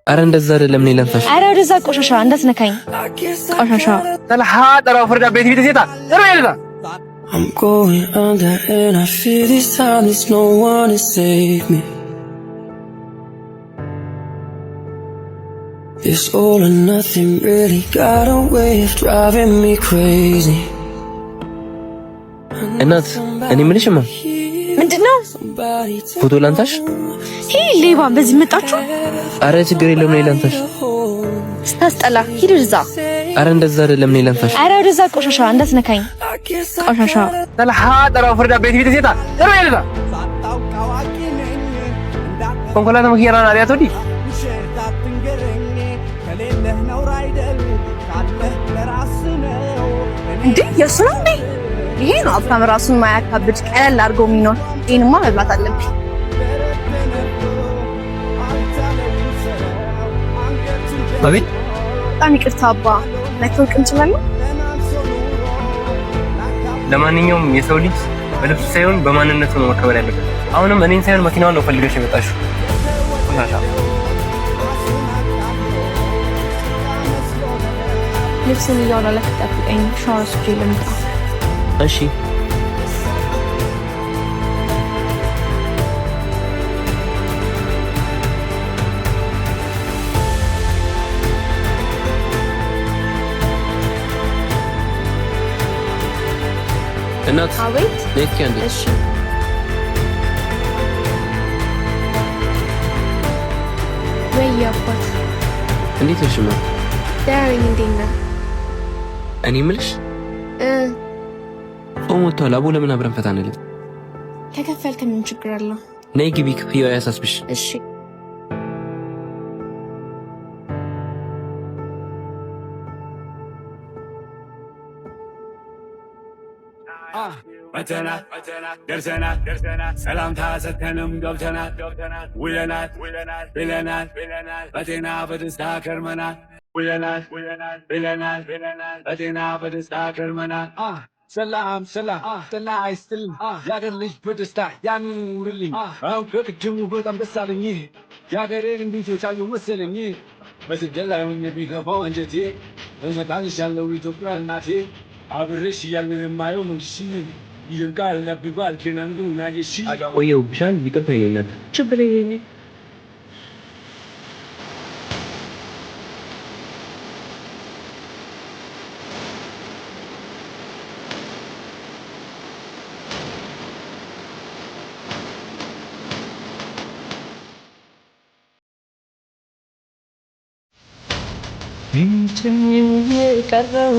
አረ እንደዛ አይደለም ነው ለንፈሽ አረ ወደዛ ቆሻሻ እንዳትነካኝ ቆሻሻ ተልሃ ደራው ፍርዳ ቤት ቤት ሴታ ዘረይልታ I'm going under and I feel this time there's no one to save me. This all or nothing really got a way of driving me crazy. እናት እኔ ምንሽማ ምንድነው ፎቶ ላንታሽ ሌባ በዚህ መጣችሁ አረ ችግር የለም ነው ላንታሽ ስታስጠላ ሂድ እዛ አረ እንደዛ አይደለም ነው ላንታሽ አረ ወደዛ ቆሻሻ እንዳትነካኝ ቆሻሻ ተልሃ ደራው ፍርዳ ቤት ቤት ሴታ ዘረይልታ ኮንኮላታ መኪና አሪያቶ ዲ እንዴ የሱ ነው እንዴ ይሄ ነው አፍራም ራሱን ማያካብድ ቀለል አድርጎ የሚኖር ይሄንማ መብላት አለብኝ አቤት በጣም ይቅርታ አባ መተውቅ እንችላለን ለማንኛውም የሰው ልጅ በልብስ ሳይሆን በማንነቱ ነው መከበር ያለበት አሁንም እኔን ሳይሆን መኪናውን ነው ፈልገሽ የመጣሽው ቆሻሻ ልብስን እያወላለክ ጠብቀኝ ሻወር ወስጄ ልምጣ እሺ እናት አቤት ለክ ያንዴ እሺ ወይ አባት እንዴት ነሽ ማ ዳሪንግ እንዴና እኔ ምልሽ ጾም ወጥቷል አቦ ለምን አብረን ፈታ አንልም ከከፈልክ ምን ችግር አለው ነይ ግቢ ክፍያው ያሳስብሽ እሺ መተናት ደርሰናት ሰላምታ ሰተንም ገብተናት ውለናት ብለናት በጤና በደስታ ከርመናት ውለናት ብለናት በጤና በደስታ ከርመናት ሰላም ጤና ይስጥልኝ ያገር ልጅ በደስታ ያኑርልኝ አሁን ከቅድሙ በጣም ደስ አለኝ ያገሬን እንዴት የቻዩ መሰለኝ በስደት ላይ ሆኜ ቢገባው አንጀቴ እመጣልሽ ያለው ኢትዮጵያ እናቴ አብሬሽ እያለን የማየው መንግስት ይልቃል ነብባል ከናንዱ ናይሺ ቆየው ብሻል ይቅርታ ይለኛል ችግር የለኝም ቀረው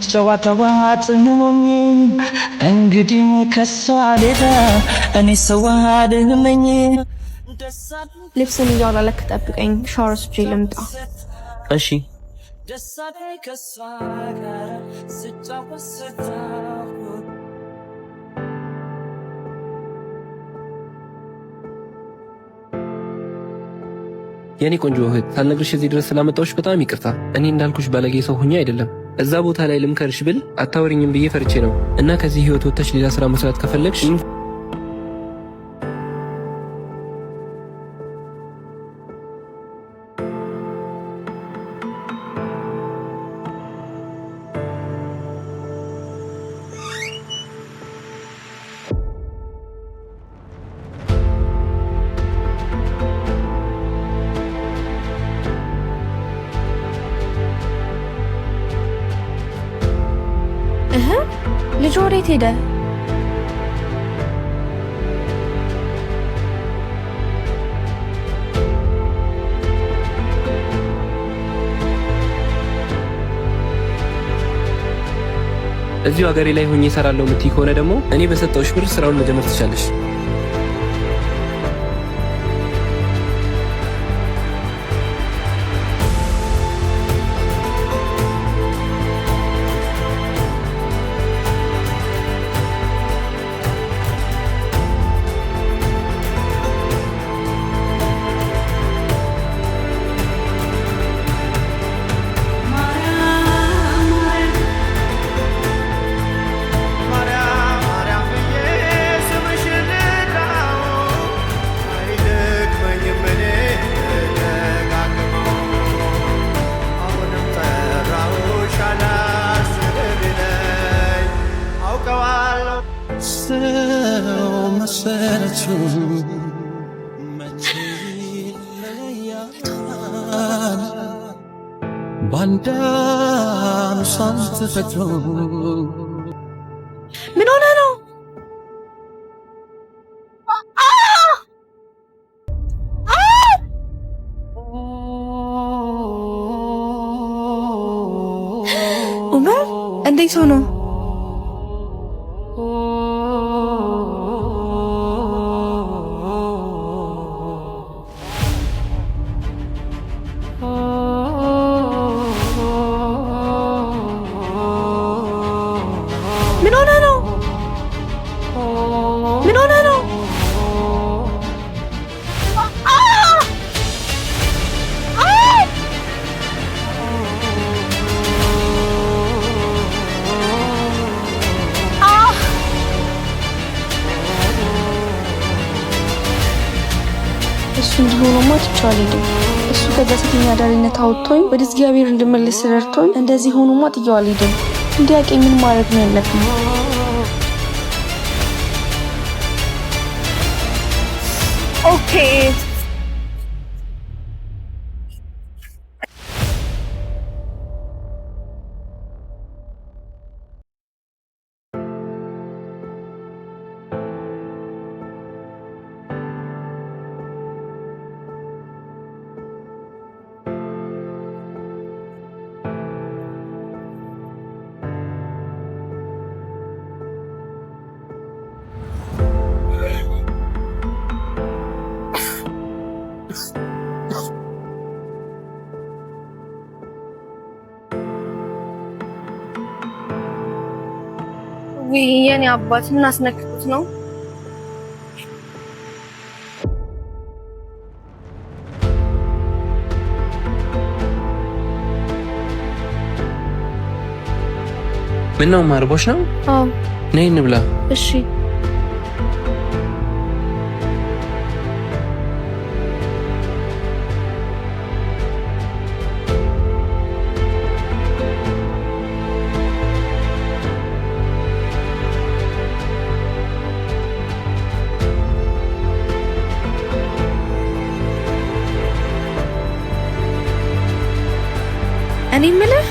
ጨዋታዋ ጽኑኝ እንግዲህ ከሷ ሌላ እኔ ሰው አይደለኝ ልብስን እያወላለክ ጠብቀኝ ሻወር ወስጄ ልምጣ እሺ የኔ ቆንጆ እህት ሳልነግርሽ እዚህ ድረስ ስላመጣሁሽ በጣም ይቅርታ። እኔ እንዳልኩሽ ባለጌ ሰው ሆኜ አይደለም። እዛ ቦታ ላይ ልምከርሽ ብል አታወሪኝም ብዬ ፈርቼ ነው። እና ከዚህ ህይወት ወጥተሽ ሌላ ስራ መስራት ከፈለግሽ ልጅ ወዴት ሄደ? እዚሁ ሀገሬ ላይ ሆኜ እሰራለሁ የምትይ ከሆነ ደግሞ እኔ በሰጠሁሽ ብር ስራውን መጀመር ትችላለሽ። ምን ሆነ ነው? ኡመር እንዴት ሆኖ? ምን ሆነ ነው? ምን ሆነ ነው? እሱ እንዲሆነማ ትቼዋለሁ። እሱ ከዛ ሴተኛ አዳሪነት አውጥቶኝ ወደ እግዚአብሔር እንድመለስ ረድቶኝ እንደዚህ ሆኖማ ጥዬው አልሄድም። እንዲያውቅ ምን ማድረግ ነው ያለብኝ? ኦኬ የኔ አባት ምን አስነክቶት ነው? ምን ነው ማርቦሽ ነው? አዎ ነይ እንብላ። እሺ እኔ የምልህ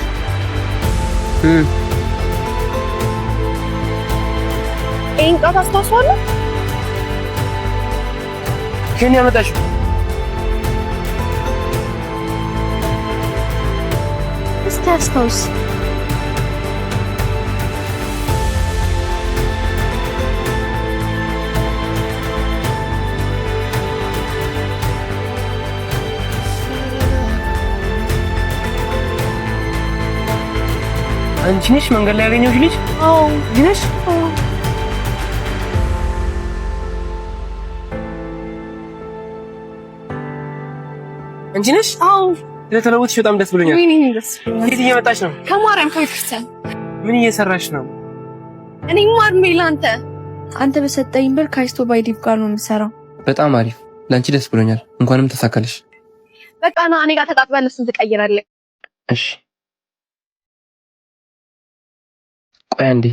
ይሄን ቃል አስታውሳለሁ። ከኔ ያመጣሽ እስቲ አስታውስ። አንቺ ነሽ መንገድ ላይ ያገኘሁሽ ልጅ? አዎ ነሽ? አንቺ ነሽ? አዎ ስለተለወጥሽ በጣም ደስ ብሎኛል። ወይኔ ደስ ብሎኛል። የት እየመጣሽ ነው? ከማርያም ከቤተክርስቲያን። ምን እየሰራሽ ነው? እኔ ማርሜ አንተ በሰጠኝ ብር ካይስቶ ባይዲፕ ጋር ነው የምሰራው። በጣም አሪፍ። ለአንቺ ደስ ብሎኛል። እንኳንም ተሳካልሽ። በቃ ና እኔ ጋር ተጣጥበን እሱን ትቀይራለህ። እሺ ቆይ አንዴ።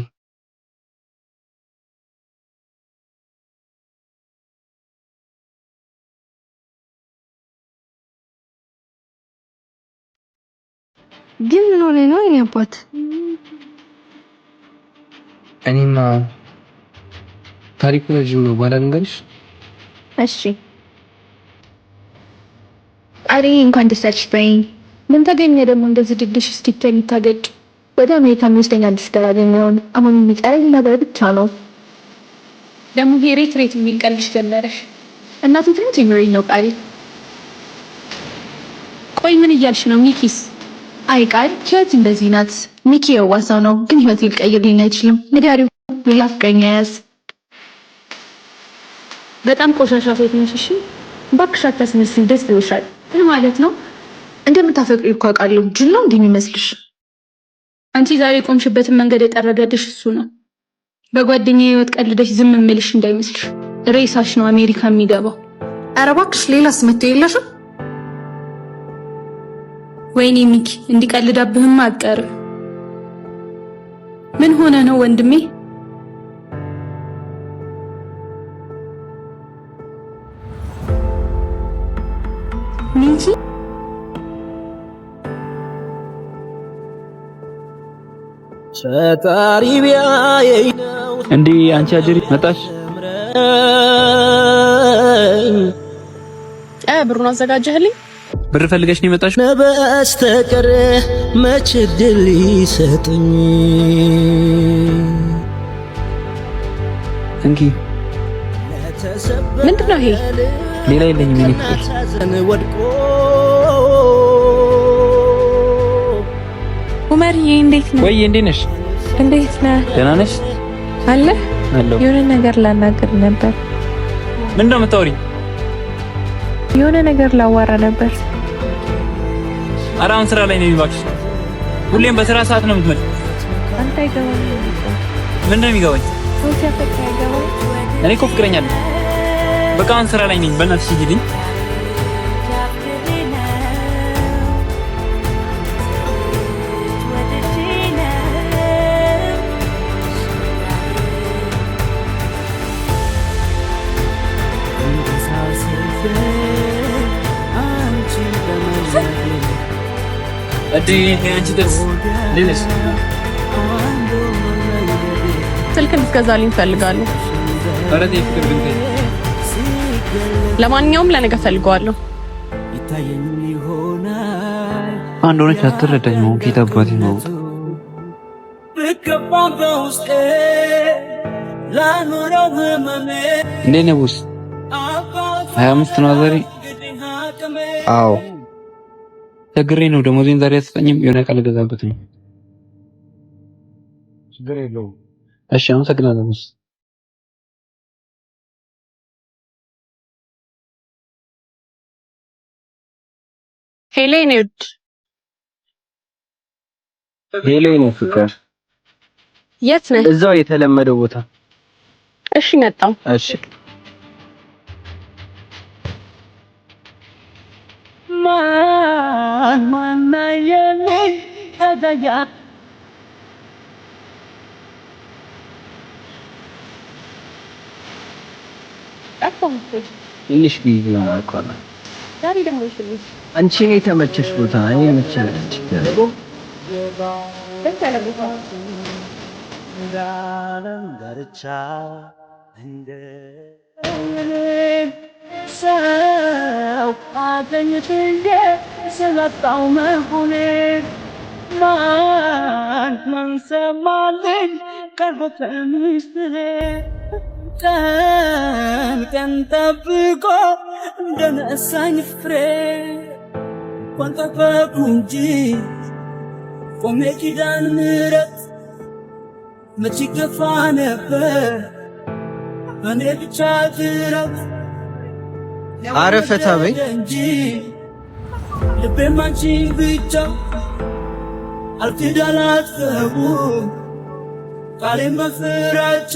ግን ምን ሆነ ነው የኔ አባት? እኔማ ታሪኩ ረጅም ነው፣ በኋላ ልንገርሽ። እሺ አሬ እንኳን ደስ አለሽ በይኝ። ምን ተገኘ ደግሞ እንደዚህ ድግሽ እስኪታይ ታገጭ? ወደ አሜሪካ የሚወስደኝ አዲስ ስራ አገኘሁኝ። አሁን የሚቀረኝ ነገር ብቻ ነው። ደግሞ ሬት የሚቀልሽ ጀመረሽ። እናቱ ትንሽ ይምሪ ነው ቃል። ቆይ ምን እያልሽ ነው ሚኪስ? አይ ቃል ህይወት እንደዚህ ናት። ሚኪ የዋሰው ነው፣ ግን ህይወት ሊቀይርልኝ አይችልም። ንዳሪው ሌላ ፍቅረኛ ያዝ። በጣም ቆሻሻ ሴት ነሽ። እሺ እባክሽ አታስመስይ። ደስ ይልሻል። ምን ማለት ነው? እንደምታፈቅሪ እኮ አውቃለሁ። ጅል ነው እንደሚመስልሽ? አንቺ ዛሬ ቆምሽበትን መንገድ የጠረገልሽ እሱ ነው። በጓደኛዬ ህይወት ቀልደሽ ዝም እምልሽ እንዳይመስልሽ። ሬሳሽ ነው አሜሪካ የሚገባው። ኧረ እባክሽ ሌላስ መተው የለሽም? ወይኔ ሚኪ እንዲቀልዳብህማ አትቀርም። ምን ሆነ ነው ወንድሜ? ሚኪ ፈጣሪ ቢያየኝ ነው እንዴ አንቺ አጀሪ መጣሽ? ብሩን አዘጋጀህልኝ? ብር ፈልገሽ ነው የመጣሽ? በስተቀር መች ድል ይሰጥኝ እንኪ ምንድነው ይሄ? ሌላ የለኝም እኔ ፍቅር። ኡመርዬ እንዴት ነህ? ወይ እንዴት ነሽ? እንዴት ነህ? ደህና ነሽ? አለ አለሁ። የሆነ ነገር ላናግር ነበር። ምንድነው የምታወሪኝ? የሆነ ነገር ላዋራ ነበር። ኧረ አሁን ስራ ላይ ነኝ እባክሽ። ሁሌም በስራ ሰዓት ነው የምትመጪው። አንተ አይገባም። ምንድነው የሚገባኝ? ሶፊያ ፈታ አይገባም። እኔ እኮ ፍቅረኛ ነኝ። በቃ አሁን ስራ ላይ ነኝ። በእናትሽ ሂጂልኝ። ስልክ እንድትገዛልኝ እፈልጋለሁ። ለማንኛውም ለነገ እፈልገዋለሁ። አንድ ሆነች አትረዳኝም። ጌታ አባቴ ነው። እንዴት ነህ ቦስ? 25 ነው ዛሬ? አዎ ችግሬ ነው። ደሞዜን ዛሬ አትሰጠኝም? የሆነ ቃል ገዛበት ነው። ችግር የለውም። እሺ አመሰግናለሁ ቦስ። ሄሌን ይውድ ሄሌን ፍቅር የት ነህ? እዛው የተለመደው ቦታ። እሺ መጣሁ። እሺ ማን የለኝ ታዲያ ትንሽ ቢዚ ነው እኮ ነው። ዛሬ ደግሞ እሺ አንቺ የተመቸሽ ቦታ እኔ መቸሽ ሰው አገኘትንገ ስለጣው መሆኔ ማን ሰማልኝ ቀርቦ ከምስሌ ቀን ጠብቆ እንደነሳኝ ፍሬ እንኳን ጠበቁ እንጂ ቆሜ ኪዳን ምሕረት መች ገፋ ነበር በእኔ ብቻ ትረት አረፈታ በይ እንጂ ልቤም አንቺን ብቻ አልክዳላትፈቡ ቃሌን በፍራቻ